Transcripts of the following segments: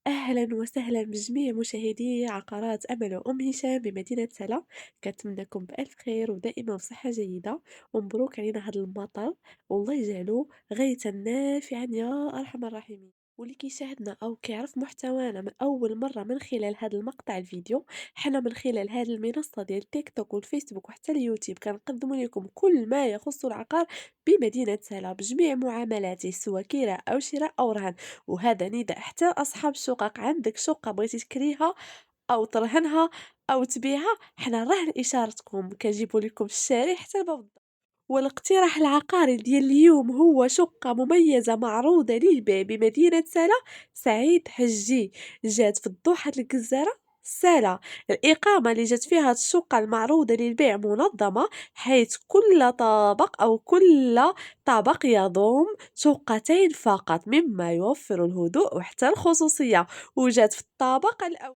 أهلا وسهلا بجميع مشاهدي عقارات أمل وأم هشام بمدينة سلا. كنتمنىكم بألف خير ودائما بصحة جيدة، ومبروك علينا هذا المطر، والله يجعلو غيثا نافعا يا أرحم الراحمين. واللي كيشاهدنا أو كيعرف محتوانا من أول مرة من خلال هذا المقطع الفيديو، حنا من خلال هذه المنصة ديال تيك توك والفيسبوك وحتى اليوتيوب كنقدموا لكم كل ما يخص العقار بمدينة سلا بجميع معاملاته، سواء كراء أو شراء أو رهن. وهذا نداء حتى أصحاب الشقق، عندك شقة بغيتي تكريها أو ترهنها أو تبيعها، حنا رهن إشارتكم كنجيبو لكم الشاري حتى لباب الدار. والاقتراح العقاري ديال اليوم هو شقة مميزة معروضة للبيع بمدينة سلا. سعيد حجي جات في الضحى الجزيرة سلا. الإقامة اللي جات فيها هاد الشقة المعروضة للبيع منظمة، حيث كل طابق أو كل طابق يضم شقتين فقط، مما يوفر الهدوء وحتى الخصوصية. وجات في الطابق الأول.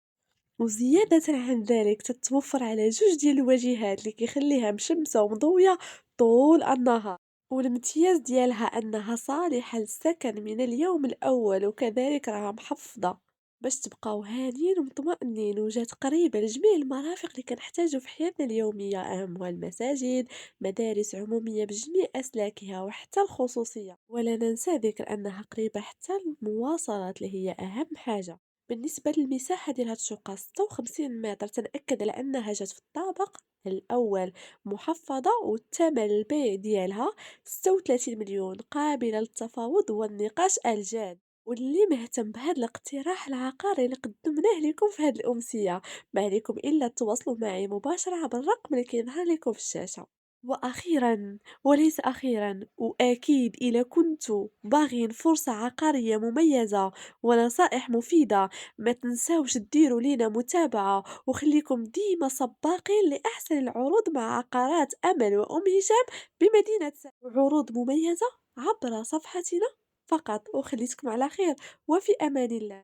وزيادة عن ذلك تتوفر على جوج ديال الواجهات اللي كيخليها مشمسة ومضوية طول النهار. والامتياز ديالها أنها صالحة للسكن من اليوم الأول، وكذلك راها محفظة باش تبقاو هانيين ومطمئنين، وجات قريبة لجميع المرافق اللي كنحتاجو في حياتنا اليومية، أهمها المساجد، مدارس عمومية بجميع أسلاكها وحتى الخصوصية. ولا ننسى ذكر أنها قريبة حتى المواصلات اللي هي أهم حاجة. بالنسبة للمساحة ديال هاد الشقة 56 متر، تنأكد على أنها جات في الطابق الأول، محفظة، والثمن البيع ديالها 36 مليون، قابلة للتفاوض والنقاش الجاد. واللي مهتم بهذا الاقتراح العقاري اللي قدمناه لكم في هذه الأمسية، ما عليكم إلا تواصلوا معي مباشرة عبر الرقم اللي كيظهر لكم في الشاشة. وأخيرا وليس أخيرا، وأكيد إذا كنتوا باغين فرصة عقارية مميزة ونصائح مفيدة، ما تنساوش ديروا لينا متابعة، وخليكم ديما سباقين لأحسن العروض مع عقارات أمل وأم هشام بمدينة عروض مميزة عبر صفحتنا فقط. وخليتكم على خير، وفي أمان الله.